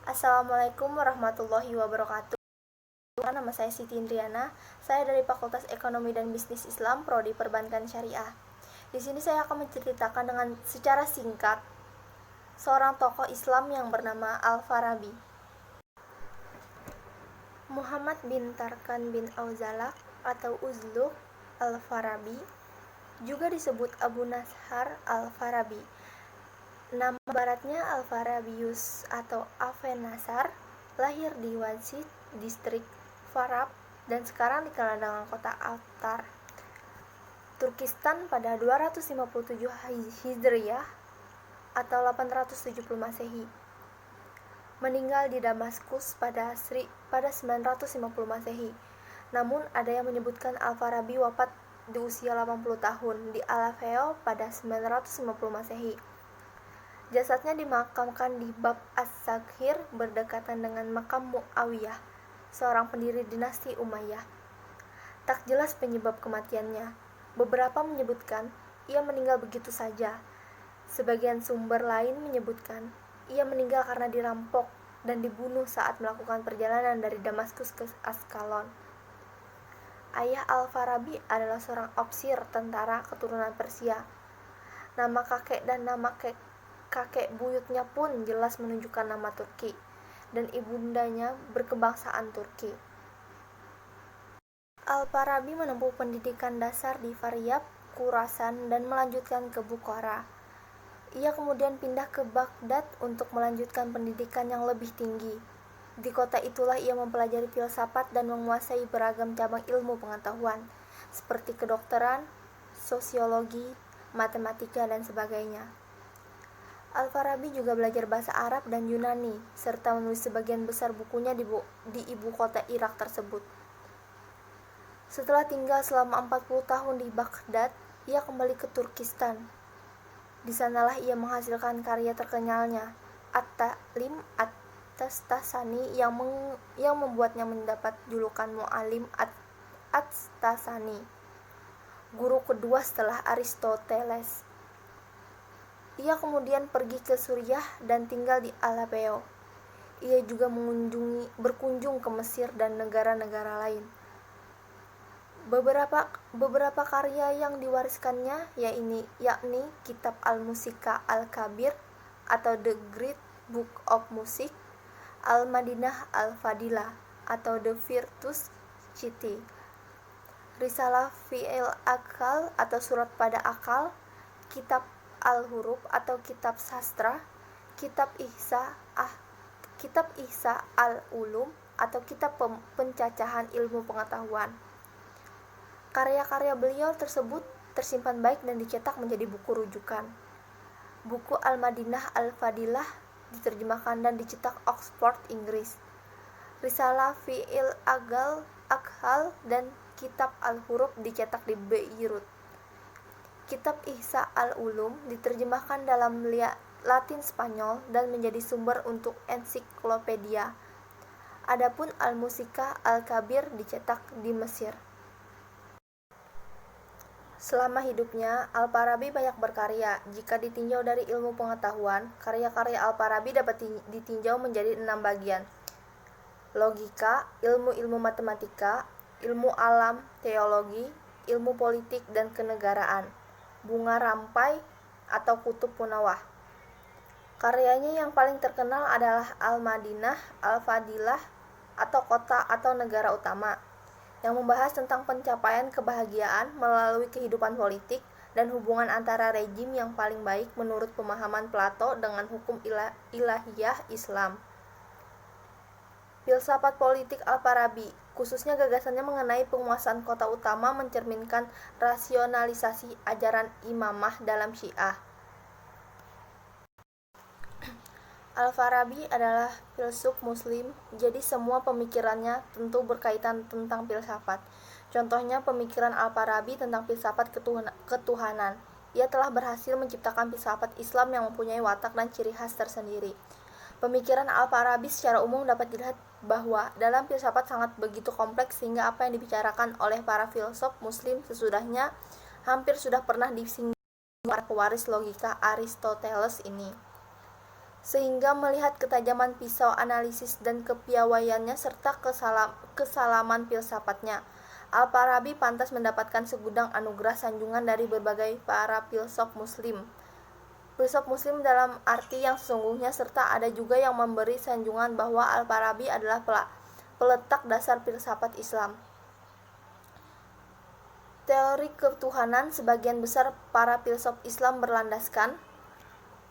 Assalamualaikum warahmatullahi wabarakatuh. Nama saya Siti Indriana. Saya dari Fakultas Ekonomi dan Bisnis Islam, Prodi Perbankan Syariah. Di sini saya akan menceritakan dengan secara singkat seorang tokoh Islam yang bernama Al-Farabi. Muhammad bin Tarkan bin Auzalak atau Uzluq Al-Farabi, juga disebut Abu Nashar Al-Farabi. Nama baratnya Al-Farabius atau Aven Nasar, lahir di Wasit, distrik Farab, dan sekarang dikenal dengan kota Altar, Turkistan pada 257 Hijriyah atau 870 Masehi. Meninggal di Damaskus pada 950 Masehi. Namun ada yang menyebutkan Al-Farabi wafat di usia 80 tahun di Aleppo pada 950 Masehi. Jasadnya dimakamkan di Bab As-Saghir berdekatan dengan makam Muawiyah, seorang pendiri dinasti Umayyah. Tak jelas penyebab kematiannya. Beberapa menyebutkan ia meninggal begitu saja. Sebagian sumber lain menyebutkan ia meninggal karena dirampok dan dibunuh saat melakukan perjalanan dari Damaskus ke Askalon. Ayah Al-Farabi adalah seorang ofisir tentara keturunan Persia. Nama kakek dan nama kakek buyutnya pun jelas menunjukkan nama Turki, dan ibundanya berkebangsaan Turki. Al-Farabi menempuh pendidikan dasar di Faryab, Khurasan, dan melanjutkan ke Bukhara. Ia kemudian pindah ke Baghdad untuk melanjutkan pendidikan yang lebih tinggi. Di kota itulah ia mempelajari filsafat dan menguasai beragam cabang ilmu pengetahuan, seperti kedokteran, sosiologi, matematika, dan sebagainya. Al-Farabi juga belajar bahasa Arab dan Yunani, serta menulis sebagian besar bukunya di ibu kota Irak tersebut. Setelah tinggal selama 40 tahun di Baghdad, ia kembali ke Turkistan. Di sanalah ia menghasilkan karya terkenalnya, At-Ta'lim At-Tasani, yang membuatnya mendapat julukan Mu'allim At-Tasani, guru kedua setelah Aristoteles. Ia kemudian pergi ke Suriah dan tinggal di Aleppo. Ia juga berkunjung ke Mesir dan negara-negara lain. Beberapa karya yang diwariskannya yakni Kitab Al-Musika Al-Kabir atau The Great Book of Music, Al-Madinah Al-Fadilah atau The Virtuous City, Risalah Fi'il Akal atau Surat pada Akal, Kitab Al-Huruf atau Kitab Sastra, Kitab Ihsa Al-Ulum atau Kitab Pencacahan Ilmu Pengetahuan. Karya-karya beliau tersebut tersimpan baik dan dicetak menjadi buku rujukan. Buku Al-Madinah Al-Fadilah diterjemahkan dan dicetak Oxford, Inggris. Risalah Fi'il Akhal dan Kitab Al-Huruf dicetak di Beirut. Kitab Ihsa Al-Ulum diterjemahkan dalam Latin Spanyol dan menjadi sumber untuk ensiklopedia. Adapun Al-Musika Al-Kabir dicetak di Mesir. Selama hidupnya, Al-Farabi banyak berkarya. Jika ditinjau dari ilmu pengetahuan, karya-karya Al-Farabi dapat ditinjau menjadi 6 bagian. Logika, ilmu-ilmu matematika, ilmu alam, teologi, ilmu politik dan kenegaraan, bunga rampai atau kutub punawah. Karyanya yang paling terkenal adalah Al-Madinah Al-Fadilah atau kota atau negara utama, yang membahas tentang pencapaian kebahagiaan melalui kehidupan politik dan hubungan antara rejim yang paling baik menurut pemahaman Plato dengan hukum ilahiyah Islam. Filsafat politik Al-Farabi, khususnya gagasannya mengenai penguasaan kota utama, mencerminkan rasionalisasi ajaran imamah dalam Syiah. Al-Farabi adalah filsuf muslim, jadi semua pemikirannya tentu berkaitan tentang filsafat. Contohnya pemikiran Al-Farabi tentang filsafat ketuhanan. Ia telah berhasil menciptakan filsafat Islam yang mempunyai watak dan ciri khas tersendiri. Pemikiran Al-Farabi secara umum dapat dilihat bahwa dalam filsafat sangat begitu kompleks sehingga apa yang dibicarakan oleh para filsuf muslim sesudahnya hampir sudah pernah disinggung para pewaris logika Aristoteles ini. sehingga melihat ketajaman pisau analisis dan kepiawaiannya serta kesalaman filsafatnya, Al-Farabi pantas mendapatkan segudang anugerah sanjungan dari berbagai para filsuf muslim. Filsuf muslim dalam arti yang sesungguhnya, serta ada juga yang memberi sanjungan bahwa Al-Farabi adalah peletak dasar filsafat Islam. Teori ketuhanan sebagian besar para filsuf Islam berlandaskan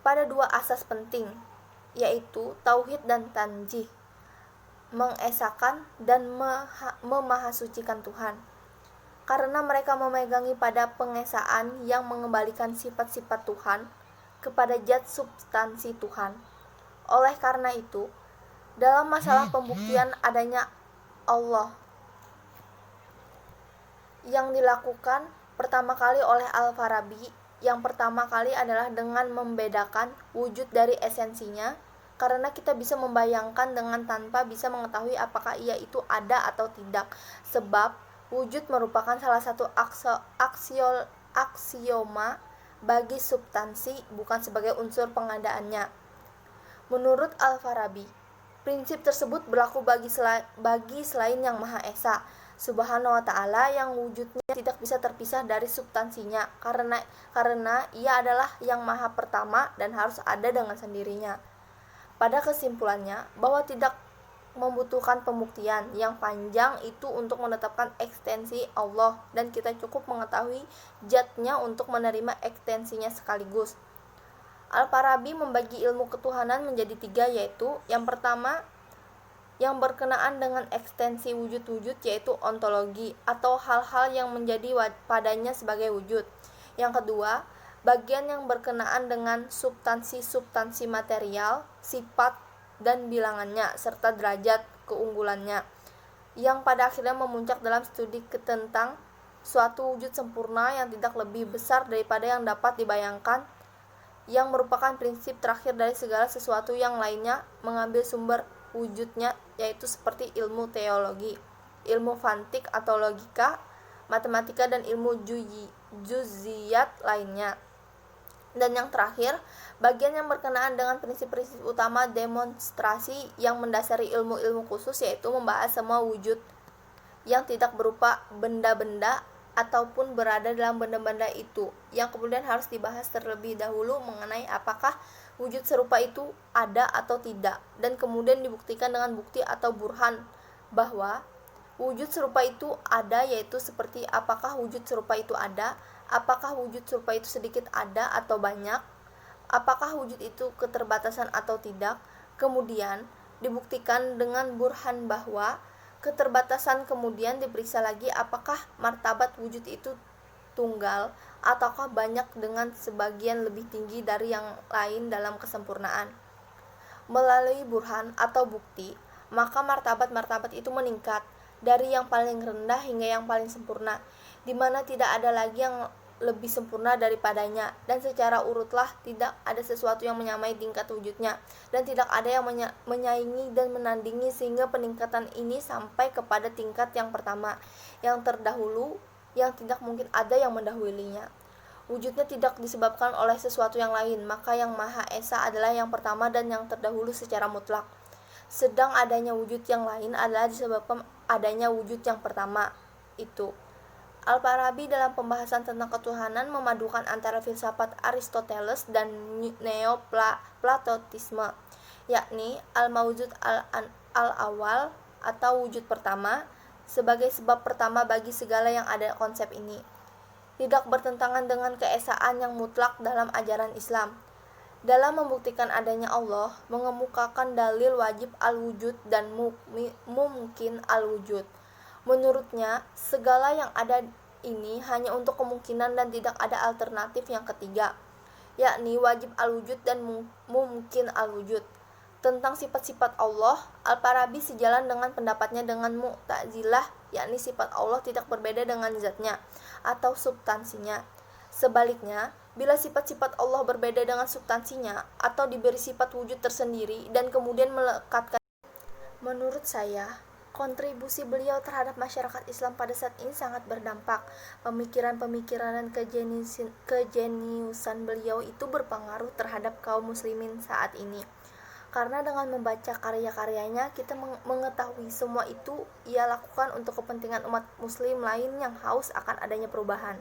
pada dua asas penting, yaitu tauhid dan tanzih, mengesakan dan memahasucikan Tuhan. Karena mereka memegangi pada pengesaan yang mengembalikan sifat-sifat Tuhan kepada zat substansi Tuhan. Oleh karena itu, dalam masalah pembuktian adanya Allah yang dilakukan pertama kali oleh Al-Farabi, yang pertama kali adalah dengan membedakan wujud dari esensinya, karena kita bisa membayangkan dengan tanpa bisa mengetahui apakah ia itu ada atau tidak, sebab wujud merupakan salah satu aksioma bagi substansi, bukan sebagai unsur pengadaannya. Menurut Al-Farabi, prinsip tersebut berlaku bagi selain Yang Maha Esa Subhanahu wa ta'ala, yang wujudnya tidak bisa terpisah dari substansinya, karena ia adalah yang maha pertama dan harus ada dengan sendirinya. Pada kesimpulannya, bahwa tidak membutuhkan pembuktian yang panjang itu untuk menetapkan ekstensi Allah, dan kita cukup mengetahui zatnya untuk menerima ekstensinya sekaligus. Al-Farabi membagi ilmu ketuhanan menjadi tiga, yaitu yang pertama, yang berkenaan dengan ekstensi wujud-wujud, yaitu ontologi atau hal-hal yang menjadi padanya sebagai wujud. Yang kedua, bagian yang berkenaan dengan substansi material, sifat dan bilangannya, serta derajat keunggulannya, yang pada akhirnya memuncak dalam studi tentang suatu wujud sempurna yang tidak lebih besar daripada yang dapat dibayangkan, yang merupakan prinsip terakhir dari segala sesuatu yang lainnya mengambil sumber wujudnya, yaitu seperti ilmu teologi, ilmu fantik atau logika, matematika, dan ilmu juziyat lainnya. Dan yang terakhir, bagian yang berkenaan dengan prinsip-prinsip utama demonstrasi yang mendasari ilmu-ilmu khusus, yaitu membahas semua wujud yang tidak berupa benda-benda ataupun berada dalam benda-benda itu, yang kemudian harus dibahas terlebih dahulu mengenai apakah wujud serupa itu ada atau tidak, dan kemudian dibuktikan dengan bukti atau burhan bahwa wujud serupa itu ada, yaitu seperti apakah wujud serupa itu ada, apakah wujud serupa itu sedikit ada atau banyak, apakah wujud itu keterbatasan atau tidak. Kemudian dibuktikan dengan burhan bahwa keterbatasan, kemudian diperiksa lagi apakah martabat wujud itu tunggal ataukah banyak dengan sebagian lebih tinggi dari yang lain dalam kesempurnaan. Melalui burhan atau bukti, maka martabat-martabat itu meningkat dari yang paling rendah hingga yang paling sempurna, di mana tidak ada lagi yang lebih sempurna daripadanya, dan secara urutlah tidak ada sesuatu yang menyamai tingkat wujudnya, dan tidak ada yang menyaingi dan menandingi, sehingga peningkatan ini sampai kepada tingkat yang pertama, yang terdahulu, yang tidak mungkin ada yang mendahulunya. Wujudnya tidak disebabkan oleh sesuatu yang lain, maka Yang Maha Esa adalah yang pertama dan yang terdahulu secara mutlak. Sedang adanya wujud yang lain adalah disebabkan adanya wujud yang pertama itu. Al-Farabi dalam pembahasan tentang ketuhanan memadukan antara filsafat Aristoteles dan Neoplatonisme, yakni al-mawjud al-awal atau wujud pertama sebagai sebab pertama bagi segala yang ada. Konsep ini tidak bertentangan dengan keesaan yang mutlak dalam ajaran Islam. Dalam membuktikan adanya Allah, mengemukakan dalil wajib al-wujud dan mungkin al-wujud. Menurutnya, segala yang ada ini hanya untuk kemungkinan dan tidak ada alternatif yang ketiga, yakni wajib al-wujud dan mungkin al-wujud. Tentang sifat-sifat Allah, Al-Farabi sejalan dengan pendapatnya dengan Mu'tazilah, yakni sifat Allah tidak berbeda dengan zatnya atau substansinya. Sebaliknya, bila sifat-sifat Allah berbeda dengan substansinya atau diberi sifat wujud tersendiri dan kemudian melekatkan. Menurut saya, kontribusi beliau terhadap masyarakat Islam pada saat ini sangat berdampak. Pemikiran-pemikiran dan kejeniusan beliau itu berpengaruh terhadap kaum muslimin saat ini. Karena dengan membaca karya-karyanya, kita mengetahui semua itu ia lakukan untuk kepentingan umat muslim lain yang haus akan adanya perubahan.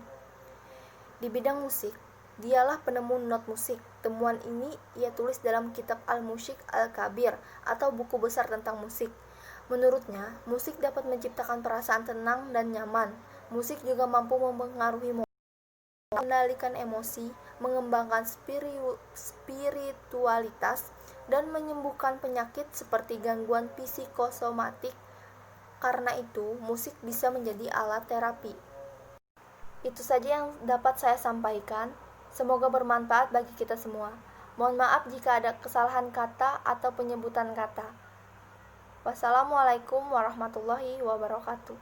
Di bidang musik, dialah penemu not musik. Temuan ini ia tulis dalam kitab Al-Musyik Al-Kabir atau buku besar tentang musik. Menurutnya, musik dapat menciptakan perasaan tenang dan nyaman. Musik juga mampu mempengaruhi mengendalikan emosi, mengembangkan spiritualitas, dan menyembuhkan penyakit seperti gangguan psikosomatik. Karena itu, musik bisa menjadi alat terapi. Itu saja yang dapat saya sampaikan. Semoga bermanfaat bagi kita semua. Mohon maaf jika ada kesalahan kata atau penyebutan kata. Wassalamualaikum warahmatullahi wabarakatuh.